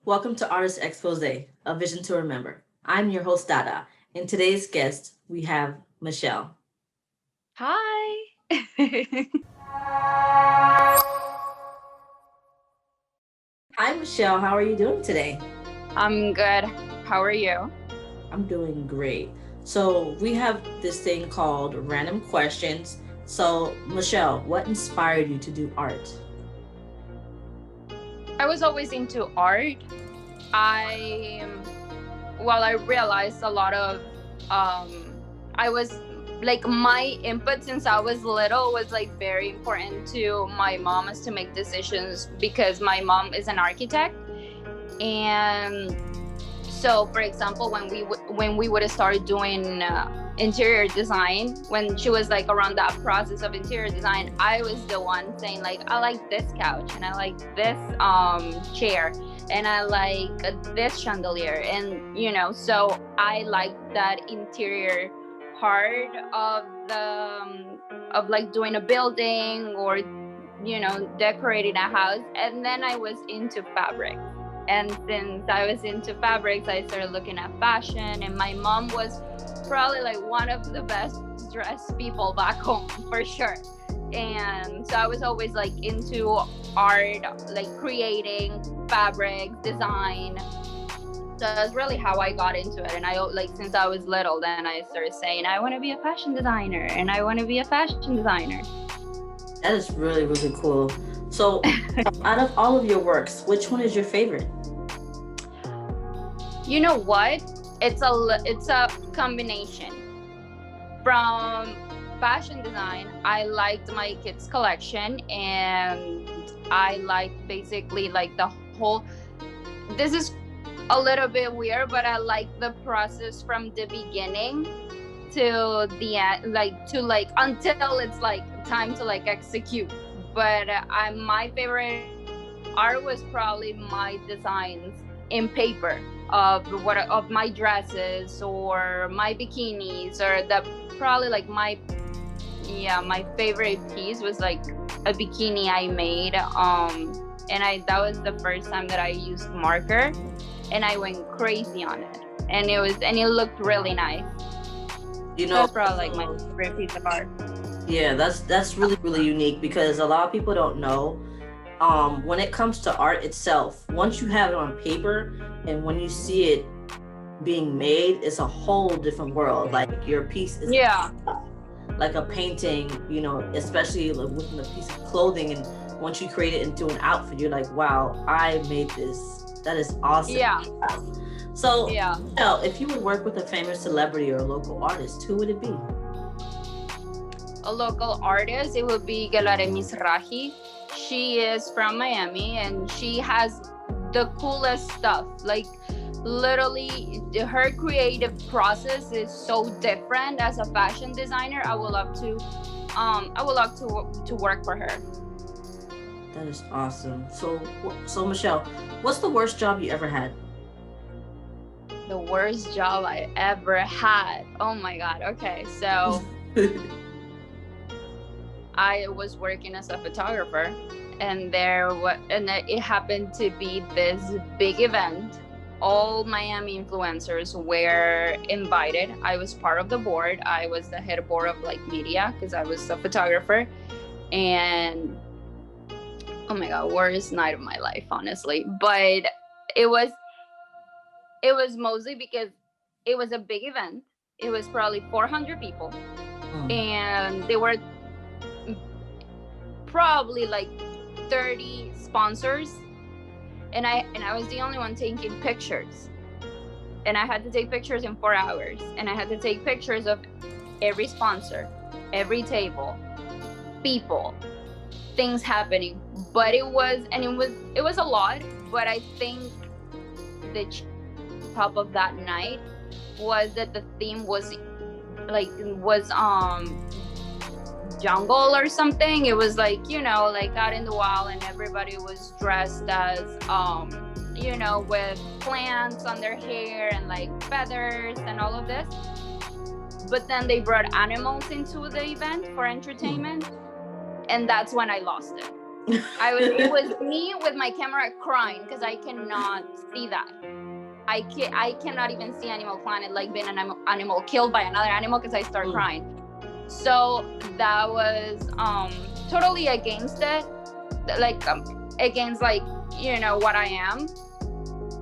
Welcome to Artist Expose, a vision to remember. I'm your host, Dada, and today's guest, we have Michelle. Hi. Hi, Michelle. How are you doing today? I'm good. How are you? I'm doing great. So, we have this thing called random questions. So, Michelle, what inspired you to do art? I was always into art. I I realized a lot of I was like my input since I was little was like very important to my mom as to make decisions because my mom is an architect. And so for example when we would have started doing interior design, when she was like around that process of interior design, I was the one saying like, I like this couch and I like this chair and I like this chandelier, and so I like that interior part of the of like doing a building or decorating a house. And then I was into fabric, and since I was into fabrics, I started looking at fashion. And my mom was probably like one of the best dressed people back home for sure. And so I was always like into art, like creating fabric design. So that's really how I got into it. And I like since I was little, then I started saying I want to be a fashion designer, and I want to be a fashion designer. That is really, really cool. So, out of all of your works, which one is your favorite? You know what? It's a combination. From fashion design, I liked my kids collection, and I liked basically like the whole. This is a little bit weird, but I like the process from the beginning to the end, like to like until it's like time to like execute. But my favorite art was probably my designs in paper of my dresses or my bikinis, or the probably like my favorite piece was like a bikini I made, and I that was the first time that I used marker, and I went crazy on it, and it looked really nice. You know, That's probably like my favorite piece of art. yeah, that's really, really unique because a lot of people don't know. When it comes to art itself, once you have it on paper and when you see it being made, it's a whole different world. Like your piece is Yeah, like a painting, especially like within a piece of clothing. And once you create it into an outfit, you're like, wow, I made this. That is awesome. yeah, So, yeah. if you would work with a famous celebrity or a local artist, who would it be? A local artist, it would be Galare Misrahi. She is from Miami, and she has the coolest stuff. Like literally, her creative process is so different. As a fashion designer, I would love to work for her. That is awesome. So Michelle, what's the worst job you ever had? The worst job I ever had. Oh my god. Okay, so I was working as a photographer, and it happened to be this big event. All Miami influencers were invited. I was part of the board. I was the head board of like media because I was a photographer. And oh my god, worst night of my life, honestly. But it was it was mostly because it was a big event. It was probably 400 people, Mm. and they were probably like 30 sponsors, and I was the only one taking pictures. And I had to take pictures in 4 hours, and I had to take pictures of every sponsor, every table, people, things happening. But it was a lot, but I think the top of that night was that the theme was jungle or something. It was like, like out in the wild, and everybody was dressed as with plants on their hair and like feathers and all of this. But then they brought animals into the event for Mm. entertainment, and that's when I lost it. It was me with my camera crying because I cannot see that. I cannot even see Animal Planet, like being an animal killed by another animal, because I start crying. So that was totally against it, like against, like, you know, what I am.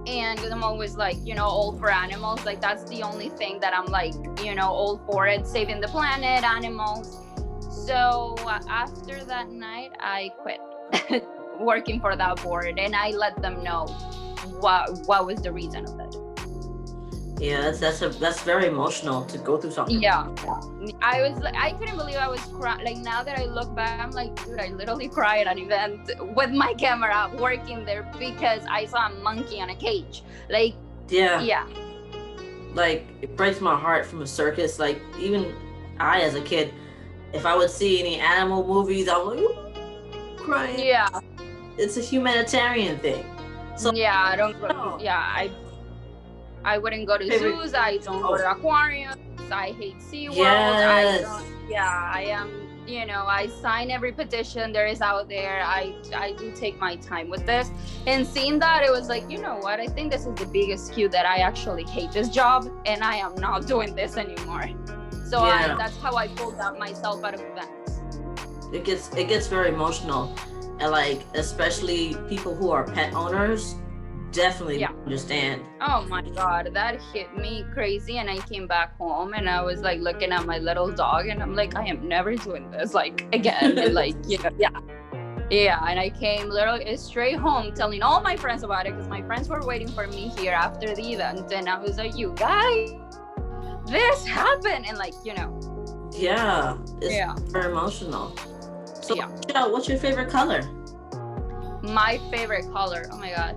And I'm always like, you know, all for animals. Like, that's the only thing that I'm like, you know, all for it, saving the planet, animals. So after that night, I quit working for that board, and I let them know what was the reason of it. Yeah, that's very emotional to go through something. Yeah, I couldn't believe I was crying. Like, now that I look back, I'm like, dude, I literally cried at an event with my camera working there because I saw a monkey on a cage. Like, yeah. Like, it breaks my heart from a circus. Like, even I, as a kid, if I would see any animal movies, I'm like, crying. Yeah, it's a humanitarian thing. So yeah, I don't. Yeah, I wouldn't go to zoos. I don't go to aquariums. I hate SeaWorld. Yes. I am, you know, I sign every petition there is out there. I do take my time with this. And seeing that, it was like, you know what? I think this is the biggest cue that I actually hate this job, and I am not doing this anymore. So that's how I pulled out myself out of events. It gets very emotional, and like, especially people who are pet owners, definitely understand. Oh my God, that hit me crazy. And I came back home and I was like looking at my little dog, and I'm like, I am never doing this like again. And like, you know, and I came literally straight home telling all my friends about it, because my friends were waiting for me here after the event, and I was like, you guys, this happened. And like, you know, it's very emotional. So Michelle, what's your favorite color? My favorite color, oh my God.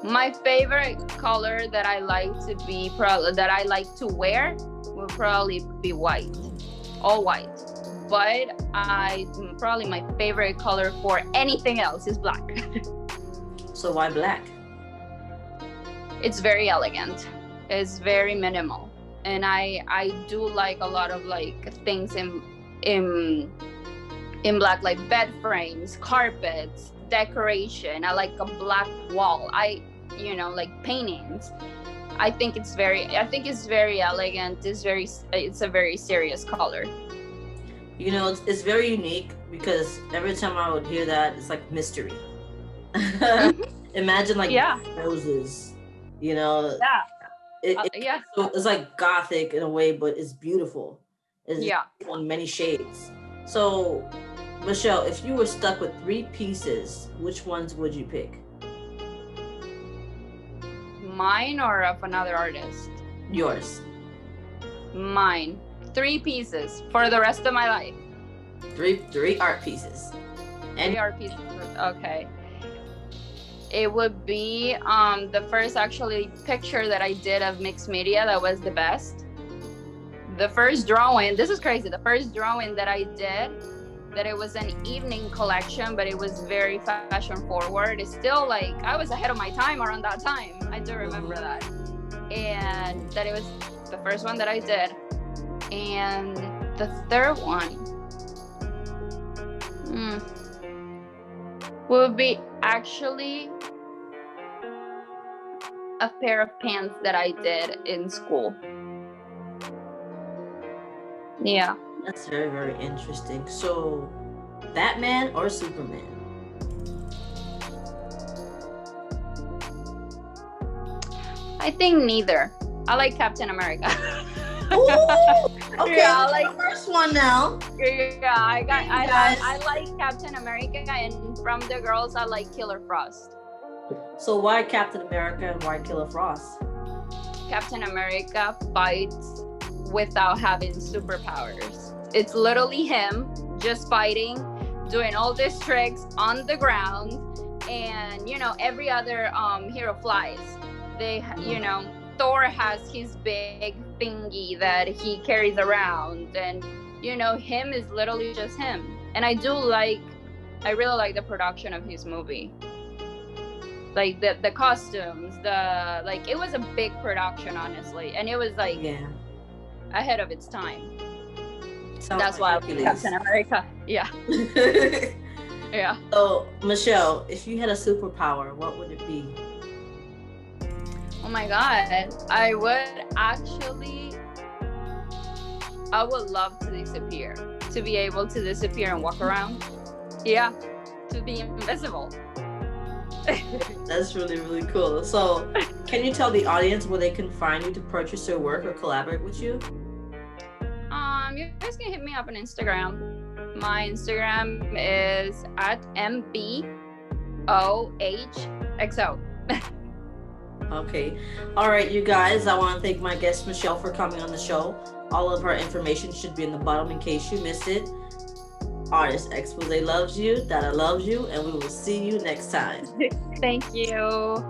My favorite color that I like to wear will probably be white, all white. But probably my favorite color for anything else is black. So why black? It's very elegant. It's very minimal, and I do like a lot of like things in black, like bed frames, carpets, decoration. I like a black wall. Like paintings. I think it's very elegant. It's a very serious color. You know, it's very unique, because every time I would hear that, it's like mystery. Imagine like roses, you know. It's like gothic in a way, but it's beautiful. It's on many shades. So, Michelle, if you were stuck with 3 pieces, which ones would you pick? Mine or of another artist? Yours. Mine. 3 pieces for the rest of my life. 3 art pieces. And 3 art pieces. Okay. It would be the first actually picture that I did of mixed media that was the best. The first drawing, this is crazy. The first drawing that I did, that it was an evening collection, but it was very fashion forward. It's still like, I was ahead of my time around that time. I do remember that. And that it was the first one that I did. And the third one will be actually a pair of pants that I did in school. Yeah. That's very, very interesting. So, Batman or Superman? I think neither. I like Captain America. Ooh, okay, I like the first one now. Yeah, I like Captain America, and from the girls, I like Killer Frost. So why Captain America and why Killer Frost? Captain America fights without having superpowers. It's literally him just fighting, doing all these tricks on the ground, and every other hero flies. Thor has his big thingy that he carries around, and him is literally just him. And I really like the production of his movie. Like the costumes, it was a big production, honestly, and it was ahead of its time. Sounds That's why I like like Hercules. Captain America. Yeah. Yeah. So, Michelle, if you had a superpower, what would it be? Oh my God. I would love to disappear. To be able to disappear and walk around. Yeah. To be invisible. That's really, really cool. So, can you tell the audience where they can find you to purchase your work or collaborate with you? You guys can hit me up on Instagram. My Instagram is at MBOHXO. Okay. All right, you guys. I want to thank my guest, Michelle, for coming on the show. All of her information should be in the bottom in case you missed it. Artist Expose loves you, Dada loves you, and we will see you next time. Thank you.